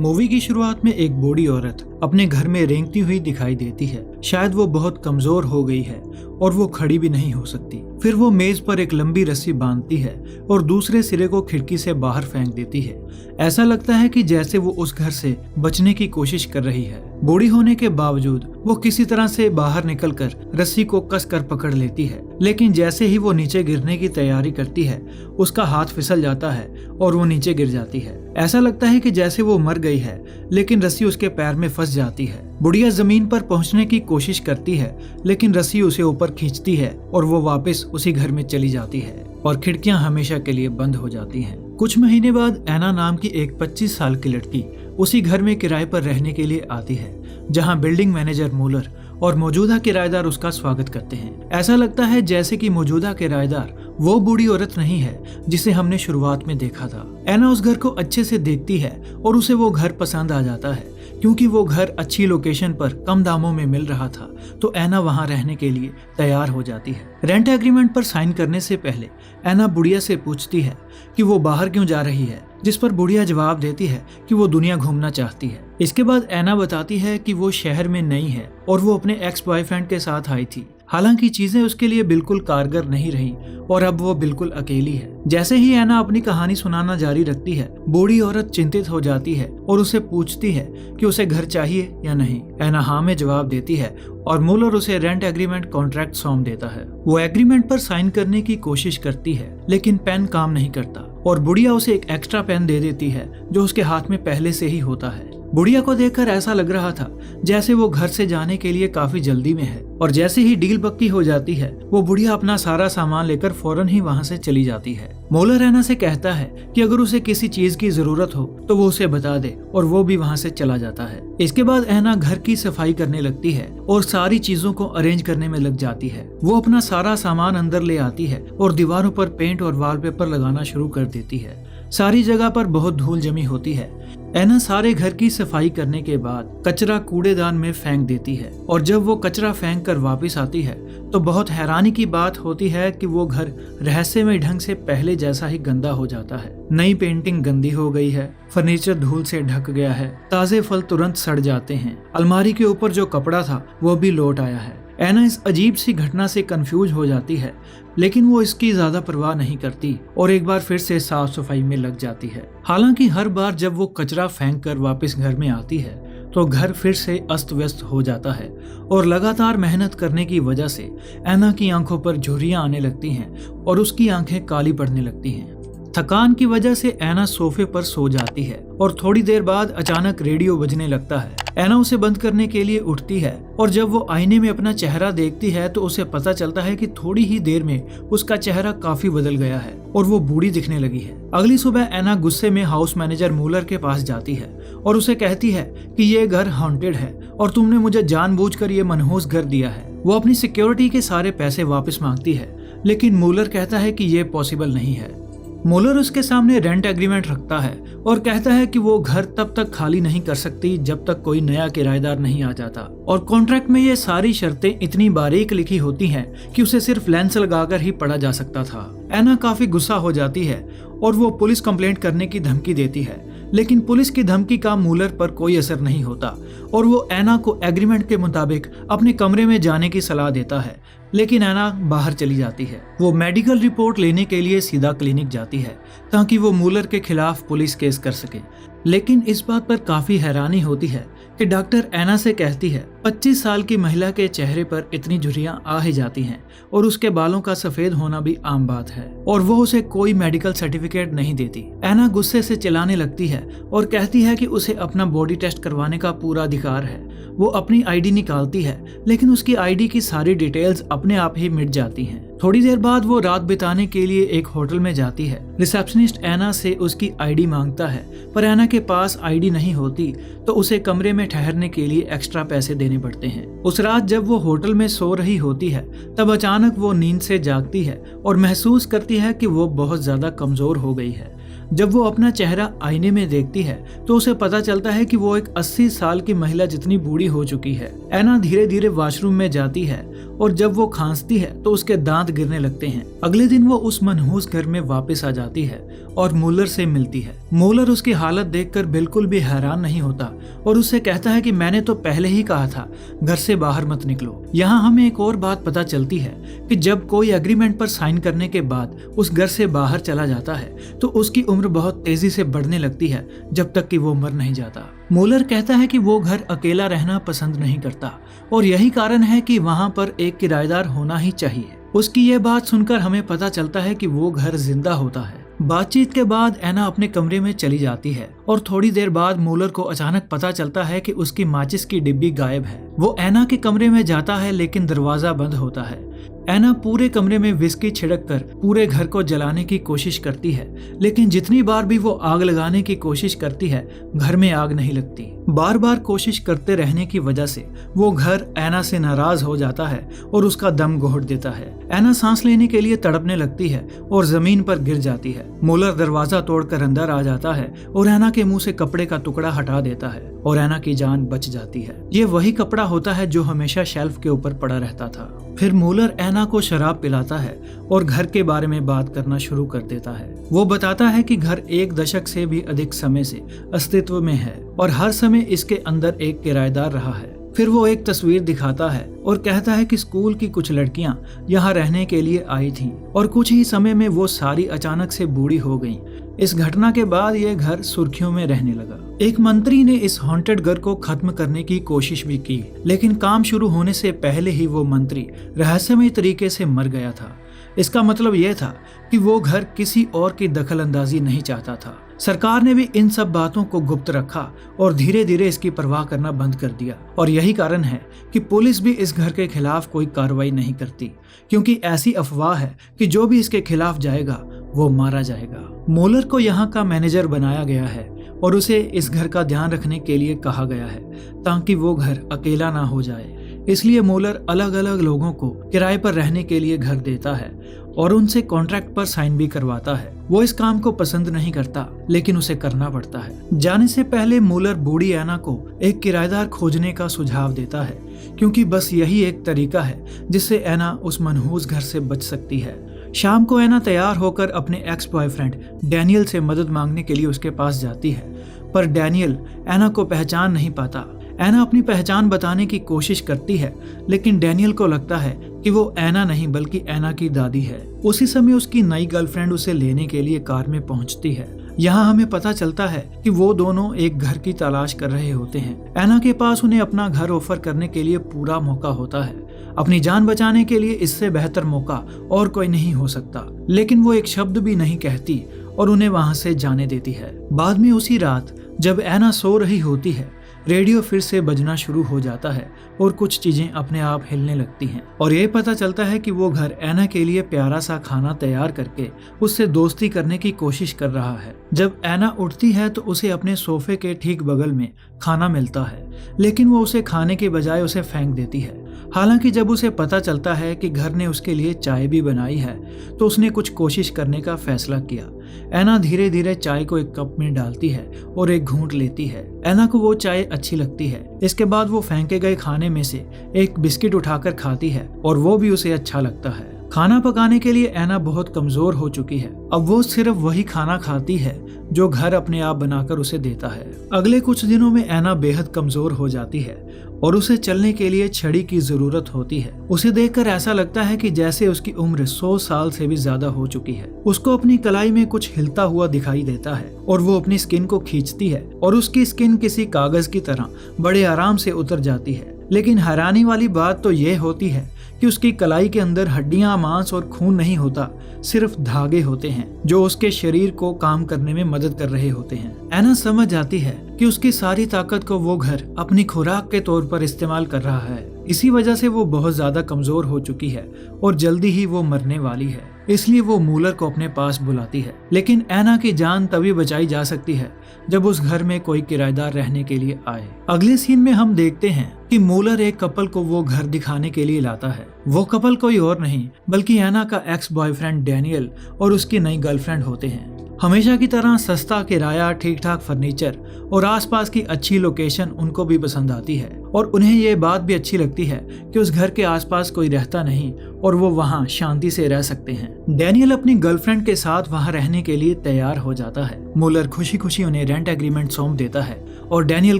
Movie की शुरुआत में एक बूढ़ी औरत अपने घर में रेंगती हुई दिखाई देती है। शायद वो बहुत कमजोर हो गई है और वो खड़ी भी नहीं हो सकती। फिर वो मेज पर एक लंबी रस्सी बांधती है और दूसरे सिरे को खिड़की से बाहर फेंक देती है। ऐसा लगता है कि जैसे वो उस घर से बचने की कोशिश कर रही है। बूढ़ी होने के बावजूद वो किसी तरह से बाहर निकलकर रस्सी को कस कर पकड़ लेती है, लेकिन जैसे ही वो नीचे गिरने की तैयारी करती है उसका हाथ फिसल जाता है और वो नीचे गिर जाती है। ऐसा लगता है कि जैसे वो मर गई है, लेकिन रस्सी उसके पैर में फंस जाती है। बुढ़िया जमीन पर पहुंचने की कोशिश करती है, लेकिन रस्सी उसे ऊपर खींचती है और वो वापस उसी घर में चली जाती है और खिड़कियां हमेशा के लिए बंद हो जाती हैं। कुछ महीने बाद एना नाम की एक 25 साल की लड़की उसी घर में किराए पर रहने के लिए आती है, जहां बिल्डिंग मैनेजर मूलर और मौजूदा किराएदार उसका स्वागत करते हैं। ऐसा लगता है जैसे कि मौजूदा किराएदार वो बूढ़ी औरत नहीं है जिसे हमने शुरुआत में देखा था। एना उस घर को अच्छे से देखती है और उसे वो घर पसंद आ जाता है, क्योंकि वो घर अच्छी लोकेशन पर कम दामों में मिल रहा था। तो एना वहां रहने के लिए तैयार हो जाती है। रेंट एग्रीमेंट पर साइन करने से पहले एना बुढ़िया से पूछती है कि वो बाहर क्यों जा रही है, जिस पर बुढ़िया जवाब देती है कि वो दुनिया घूमना चाहती है। इसके बाद एना बताती है कि वो शहर में नई है और वो अपने एक्स बॉयफ्रेंड के साथ आई थी। हालांकि चीजें उसके लिए बिल्कुल कारगर नहीं रही और अब वो बिल्कुल अकेली है। जैसे ही एना अपनी कहानी सुनाना जारी रखती है, बूढ़ी औरत चिंतित हो जाती है और उसे पूछती है कि उसे घर चाहिए या नहीं। एना हाँ में जवाब देती है और मूलर उसे रेंट एग्रीमेंट कॉन्ट्रैक्ट सौंप देता है। वो एग्रीमेंट पर साइन करने की कोशिश करती है, लेकिन पेन काम नहीं करता और बुढ़िया उसे एक एक्स्ट्रा पेन दे देती है जो उसके हाथ में पहले से ही होता है। बुढ़िया को देखकर ऐसा लग रहा था जैसे वो घर से जाने के लिए काफी जल्दी में है, और जैसे ही डील पक्की हो जाती है वो बुढ़िया अपना सारा सामान लेकर फौरन ही वहां से चली जाती है। मूलर एना से कहता है कि अगर उसे किसी चीज की जरूरत हो तो वो उसे बता दे, और वो भी वहां से चला जाता है। इसके बाद एना घर की सफाई करने लगती है और सारी चीजों को अरेंज करने में लग जाती है। वो अपना सारा सामान अंदर ले आती है और दीवारों पर पेंट और वॉलपेपर लगाना शुरू कर देती है। सारी जगह पर बहुत धूल जमी होती है। एना सारे घर की सफाई करने के बाद कचरा कूड़ेदान में फेंक देती है, और जब वो कचरा फेंक कर वापस आती है तो बहुत हैरानी की बात होती है कि वो घर रहस्यमय ढंग से पहले जैसा ही गंदा हो जाता है। नई पेंटिंग गंदी हो गई है, फर्नीचर धूल से ढक गया है, ताजे फल तुरंत सड़ जाते हैं, अलमारी के ऊपर जो कपड़ा था वो भी लौट आया है। एना इस अजीब सी घटना से कंफ्यूज हो जाती है, लेकिन वो इसकी ज्यादा परवाह नहीं करती और एक बार फिर से साफ सफाई में लग जाती है। हालांकि हर बार जब वो कचरा फेंक कर वापस घर में आती है तो घर फिर से अस्त व्यस्त हो जाता है, और लगातार मेहनत करने की वजह से एना की आंखों पर झुर्रियां आने लगती हैं और उसकी आंखें काली पड़ने लगती हैं। थकान की वजह से एना सोफे पर सो जाती है और थोड़ी देर बाद अचानक रेडियो बजने लगता है। एना उसे बंद करने के लिए उठती है और जब वो आईने में अपना चेहरा देखती है तो उसे पता चलता है कि थोड़ी ही देर में उसका चेहरा काफी बदल गया है और वो बूढ़ी दिखने लगी है। अगली सुबह एना गुस्से में हाउस मैनेजर मूलर के पास जाती है और उसे कहती है कि ये घर हॉन्टेड है और तुमने मुझे जानबूझकर ये मनहूस घर दिया है। वो अपनी सिक्योरिटी के सारे पैसे वापस मांगती है, लेकिन मूलर कहता है कि ये पॉसिबल नहीं है। मूलर उसके सामने रेंट एग्रीमेंट रखता है और कहता है कि वो घर तब तक खाली नहीं कर सकती जब तक कोई नया किराएदार नहीं आ जाता, और कॉन्ट्रैक्ट में ये सारी शर्तें इतनी बारीक लिखी होती हैं कि उसे सिर्फ लेंस लगाकर ही पढ़ा जा सकता था। एना काफी गुस्सा हो जाती है और वो पुलिस कंप्लेंट करने की धमकी देती है, लेकिन पुलिस की धमकी का मूलर पर कोई असर नहीं होता और वो एना को एग्रीमेंट के मुताबिक अपने कमरे में जाने की सलाह देता है, लेकिन एना बाहर चली जाती है। वो मेडिकल रिपोर्ट लेने के लिए सीधा क्लिनिक जाती है ताकि वो मूलर के खिलाफ पुलिस केस कर सके, लेकिन इस बात पर काफी हैरानी होती है कि डॉक्टर एना से कहती है 25 साल की महिला के चेहरे पर इतनी झुर्रियां आ ही जाती हैं और उसके बालों का सफेद होना भी आम बात है, और वो उसे कोई मेडिकल सर्टिफिकेट नहीं देती। एना गुस्से से चिल्लाने लगती है और कहती है कि उसे अपना बॉडी टेस्ट करवाने का पूरा अधिकार है। वो अपनी आईडी निकालती है, लेकिन उसकी आईडी की सारी डिटेल्स अपने आप ही मिट जाती हैं। थोड़ी देर बाद वो रात बिताने के लिए एक होटल में जाती है। रिसेप्शनिस्ट एना से उसकी आईडी मांगता है, पर एना के पास आईडी नहीं होती तो उसे कमरे में ठहरने के लिए एक्स्ट्रा पैसे देने पड़ते हैं। उस रात जब वो होटल में सो रही होती है तब अचानक वो नींद से जागती है और महसूस करती है कि वो बहुत ज्यादा कमजोर हो गई है। जब वो अपना चेहरा आईने में देखती है तो उसे पता चलता है कि वो एक 80 साल की महिला जितनी बूढ़ी हो चुकी है। एना धीरे धीरे वॉशरूम में जाती है और जब वो खांसती है तो उसके दांत गिरने लगते हैं। अगले दिन वो उस मनहूस घर में वापस आ जाती है और मूलर से मिलती है। मूलर उसकी हालत देखकर बिल्कुल भी हैरान नहीं होता और उससे कहता है कि मैंने तो पहले ही कहा था घर से बाहर मत निकलो। यहाँ हमें एक और बात पता चलती है कि जब कोई एग्रीमेंट पर साइन करने के बाद उस घर से बाहर चला जाता है तो उसकी उम्र बहुत तेजी से बढ़ने लगती है जब तक कि वो मर नहीं जाता। मूलर कहता है कि वो घर अकेला रहना पसंद नहीं करता और यही कारण है कि वहाँ पर एक किराएदार होना ही चाहिए। उसकी ये बात सुनकर हमें पता चलता है कि वो घर जिंदा होता है। बातचीत के बाद एना अपने कमरे में चली जाती है और थोड़ी देर बाद मूलर को अचानक पता चलता है कि उसकी माचिस की डिब्बी गायब है। वो एना के कमरे में जाता है लेकिन दरवाजा बंद होता है। एना पूरे कमरे में विस्की छिड़क कर पूरे घर को जलाने की कोशिश करती है, लेकिन जितनी बार भी वो आग लगाने की कोशिश करती है घर में आग नहीं लगती। बार बार कोशिश करते रहने की वजह से वो घर एना से नाराज हो जाता है और उसका दम घोट देता है। एना सांस लेने के लिए तड़पने लगती है और जमीन पर गिर जाती है। मूलर दरवाजा तोड़कर अंदर आ जाता है और एना के मुंह से कपड़े का टुकड़ा हटा देता है और एना की जान बच जाती है। ये वही कपड़ा होता है जो हमेशा शेल्फ के ऊपर पड़ा रहता था। फिर मूलर एना को शराब पिलाता है और घर के बारे में बात करना शुरू कर देता है। वो बताता है कि घर 1 दशक से भी अधिक समय से अस्तित्व में है और हर समय इसके अंदर एक किराएदार रहा है। फिर वो एक तस्वीर दिखाता है और कहता है कि स्कूल की कुछ लड़कियां यहाँ रहने के लिए आई थीं और कुछ ही समय में वो सारी अचानक से बूढ़ी हो गईं। इस घटना के बाद ये घर सुर्खियों में रहने लगा। एक मंत्री ने इस हॉन्टेड घर को खत्म करने की कोशिश भी की, लेकिन काम शुरू होने से पहले ही वो मंत्री रहस्यमय तरीके से मर गया था। इसका मतलब यह था कि वो घर किसी और की दखल अंदाजी नहीं चाहता था। सरकार ने भी इन सब बातों को गुप्त रखा और धीरे धीरे इसकी परवाह करना बंद कर दिया और यही कारण है कि पुलिस भी इस घर के खिलाफ कोई कार्रवाई नहीं करती, क्योंकि ऐसी अफवाह है कि जो भी इसके खिलाफ जाएगा वो मारा जाएगा। मूलर को यहाँ का मैनेजर बनाया गया है और उसे इस घर का ध्यान रखने के लिए कहा गया है ताकि वो घर अकेला ना हो जाए। इसलिए मूलर अलग अलग लोगों को किराए पर रहने के लिए घर देता है और उनसे कॉन्ट्रैक्ट पर साइन भी करवाता है। वो इस काम को पसंद नहीं करता, लेकिन उसे करना पड़ता है। जाने से पहले मूलर बूढ़ी एना को एक किराएदार खोजने का सुझाव देता है, क्योंकि बस यही एक तरीका है जिससे एना उस मनहूस घर से बच सकती है। शाम को एना तैयार होकर अपने एक्स बॉयफ्रेंड डैनियल से मदद मांगने के लिए उसके पास जाती है, पर डैनियल एना को पहचान नहीं पाता। एना अपनी पहचान बताने की कोशिश करती है, लेकिन डैनियल को लगता है कि वो एना नहीं बल्कि एना की दादी है। उसी समय उसकी नई गर्लफ्रेंड उसे लेने के लिए कार में पहुंचती है। यहाँ हमें पता चलता है कि वो दोनों एक घर की तलाश कर रहे होते हैं। एना के पास उन्हें अपना घर ऑफर करने के लिए पूरा मौका होता है। अपनी जान बचाने के लिए इससे बेहतर मौका और कोई नहीं हो सकता, लेकिन वो एक शब्द भी नहीं कहती और उन्हें वहां से जाने देती है। बाद में उसी रात जब एना सो रही होती है, रेडियो फिर से बजना शुरू हो जाता है और कुछ चीजें अपने आप हिलने लगती हैं और ये पता चलता है कि वो घर एना के लिए प्यारा सा खाना तैयार करके उससे दोस्ती करने की कोशिश कर रहा है। जब एना उठती है तो उसे अपने सोफे के ठीक बगल में खाना मिलता है, लेकिन वो उसे खाने के बजाय उसे फेंक देती है। हालांकि जब उसे पता चलता है कि घर ने उसके लिए चाय भी बनाई है तो उसने कुछ कोशिश करने का फैसला किया। एना धीरे धीरे चाय को एक कप में डालती है और एक घूंट लेती है। एना को वो चाय अच्छी लगती है। इसके बाद वो फेंके गए खाने में से एक बिस्किट उठाकर खाती है और वो भी उसे अच्छा लगता है। खाना पकाने के लिए एना बहुत कमजोर हो चुकी है। अब वो सिर्फ वही खाना खाती है जो घर अपने आप बनाकर उसे देता है। अगले कुछ दिनों में एना बेहद कमजोर हो जाती है और उसे चलने के लिए छड़ी की जरूरत होती है। उसे देखकर ऐसा लगता है कि जैसे उसकी उम्र 100 साल से भी ज्यादा हो चुकी है। उसको अपनी कलाई में कुछ हिलता हुआ दिखाई देता है और वो अपनी स्किन को खींचती है और उसकी स्किन किसी कागज की तरह बड़े आराम से उतर जाती है। लेकिन हैरानी वाली बात तो ये होती है कि उसकी कलाई के अंदर हड्डियां, मांस और खून नहीं होता, सिर्फ धागे होते हैं जो उसके शरीर को काम करने में मदद कर रहे होते हैं। एना समझ जाती है कि उसकी सारी ताकत को वो घर अपनी खुराक के तौर पर इस्तेमाल कर रहा है। इसी वजह से वो बहुत ज्यादा कमजोर हो चुकी है और जल्दी ही वो मरने वाली है। इसलिए वो मूलर को अपने पास बुलाती है, लेकिन एना की जान तभी बचाई जा सकती है जब उस घर में कोई किराएदार रहने के लिए आए। अगले सीन में हम देखते हैं कि मूलर एक कपल को वो घर दिखाने के लिए लाता है। वो कपल कोई और नहीं बल्कि एना का एक्स बॉयफ्रेंड डैनियल और उसकी नई गर्लफ्रेंड होते हैं। हमेशा की तरह सस्ता किराया, ठीक ठाक फर्नीचर और आसपास की अच्छी लोकेशन उनको भी पसंद आती है और उन्हें ये बात भी अच्छी लगती है कि उस घर के आसपास कोई रहता नहीं और वो वहाँ शांति से रह सकते हैं। डैनियल अपनी गर्लफ्रेंड के साथ वहाँ रहने के लिए तैयार हो जाता है। मुलर खुशी खुशी उन्हें रेंट एग्रीमेंट सौंप देता है और डैनियल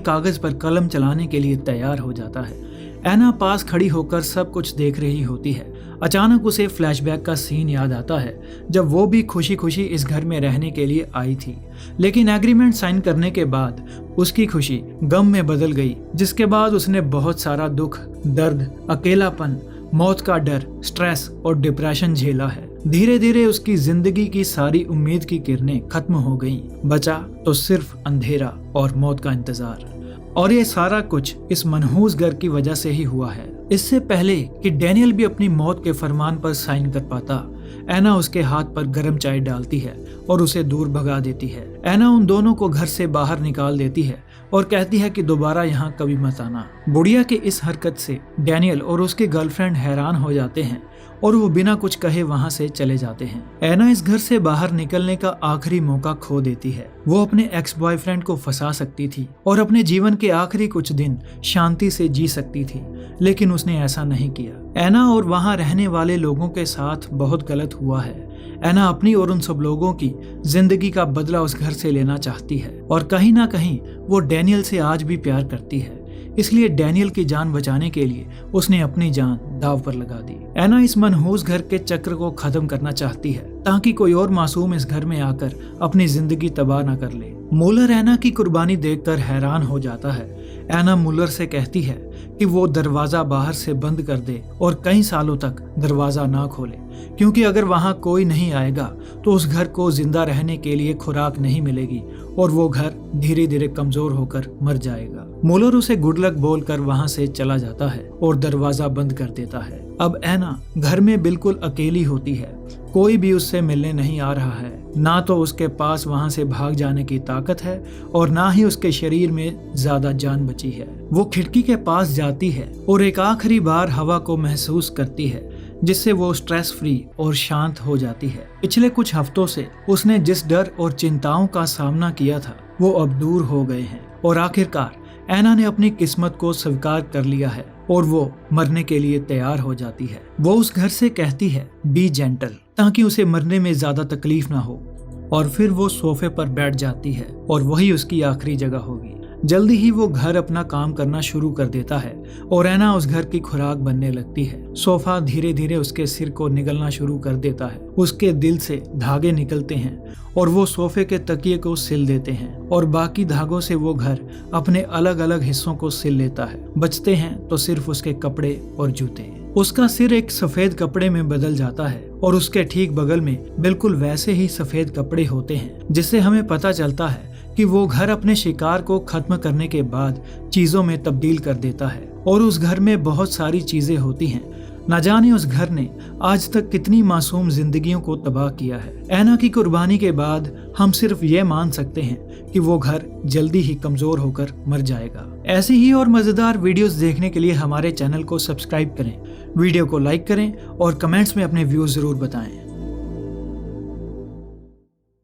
कागज पर कलम चलाने के लिए तैयार हो जाता है। एना पास खड़ी होकर सब कुछ देख रही होती है। अचानक उसे फ्लैशबैक का सीन याद आता है जब वो भी खुशी खुशी इस घर में रहने के लिए आई थी, लेकिन एग्रीमेंट साइन करने के बाद उसकी खुशी गम में बदल गई, जिसके बाद उसने बहुत सारा दुख, दर्द, अकेलापन, मौत का डर, स्ट्रेस और डिप्रेशन झेला है। धीरे धीरे उसकी जिंदगी की सारी उम्मीद की किरणें खत्म हो गईं। बचा तो सिर्फ अंधेरा और मौत का इंतजार। और ये सारा कुछ इस मनहूस घर की वजह से ही हुआ है। इससे पहले कि डैनियल भी अपनी मौत के फरमान पर साइन कर पाता, एना उसके हाथ पर गर्म चाय डालती है और उसे दूर भगा देती है। एना उन दोनों को घर से बाहर निकाल देती है और कहती है कि दोबारा यहाँ कभी मत आना। बुढ़िया की इस हरकत से डैनियल और उसके गर्लफ्रेंड हैरान हो जाते हैं और वो बिना कुछ कहे वहाँ से चले जाते हैं। एना इस घर से बाहर निकलने का आखिरी मौका खो देती है। वो अपने एक्स बॉयफ्रेंड को फंसा सकती थी और अपने जीवन के आखिरी कुछ दिन शांति से जी सकती थी, लेकिन उसने ऐसा नहीं किया। एना और वहाँ रहने वाले लोगों के साथ बहुत गलत हुआ है। एना अपनी और उन सब लोगों की जिंदगी का बदला उस घर से लेना चाहती है और कहीं ना कहीं वो डैनियल से आज भी प्यार करती है। इसलिए डैनियल की जान बचाने के लिए उसने अपनी जान दाव पर लगा दी। एना इस मनहूस घर के चक्र को खत्म करना चाहती है ताकि कोई और मासूम इस घर में आकर अपनी जिंदगी तबाह न कर ले। मुलर एना की कुर्बानी देखकर हैरान हो जाता है। एना मुलर से कहती है कि वो दरवाजा बाहर से बंद कर दे और कई सालों तक दरवाजा ना खोले, क्योंकि अगर वहाँ कोई नहीं आएगा तो उस घर को जिंदा रहने के लिए खुराक नहीं मिलेगी और वो घर धीरे धीरे कमजोर होकर मर जाएगा। मुलर उसे गुड लक बोलकर वहाँ से चला जाता है और दरवाजा बंद कर देता है। अब एना घर में बिल्कुल अकेली होती है। कोई भी उससे मिलने नहीं आ रहा है। ना तो उसके पास वहाँ से भाग जाने की ताकत है और ना ही उसके शरीर में ज्यादा जान बची है। वो खिड़की के पास जाती है और एक आखिरी बार हवा को महसूस करती है, जिससे वो स्ट्रेस फ्री और शांत हो जाती है। पिछले कुछ हफ्तों से उसने जिस डर और चिंताओं का सामना किया था वो अब दूर हो गए हैं और आखिरकार एना ने अपनी किस्मत को स्वीकार कर लिया है और वो मरने के लिए तैयार हो जाती है। वो उस घर से कहती है बी जेंटल, ताकि उसे मरने में ज्यादा तकलीफ ना हो, और फिर वो सोफे पर बैठ जाती है और वही उसकी आखिरी जगह होगी। जल्दी ही वो घर अपना काम करना शुरू कर देता है और एना उस घर की खुराक बनने लगती है। सोफा धीरे धीरे उसके सिर को निगलना शुरू कर देता है। उसके दिल से धागे निकलते हैं और वो सोफे के तकिए को सिल देते हैं और बाकी धागों से वो घर अपने अलग अलग हिस्सों को सिल लेता है। बचते हैं तो सिर्फ उसके कपड़े और जूते। उसका सिर एक सफेद कपड़े में बदल जाता है और उसके ठीक बगल में बिल्कुल वैसे ही सफेद कपड़े होते हैं, जिससे हमें पता चलता है कि वो घर अपने शिकार को खत्म करने के बाद चीजों में तब्दील कर देता है और उस घर में बहुत सारी चीजें होती हैं। न जाने उस घर ने आज तक कितनी मासूम जिंदगियों को तबाह किया है। एना की कुर्बानी के बाद हम सिर्फ ये मान सकते हैं कि वो घर जल्दी ही कमजोर होकर मर जाएगा। ऐसी ही और मजेदार वीडियोस देखने के लिए हमारे चैनल को सब्सक्राइब करें, वीडियो को लाइक करें और कमेंट्स में अपने व्यूज जरूर बताएं।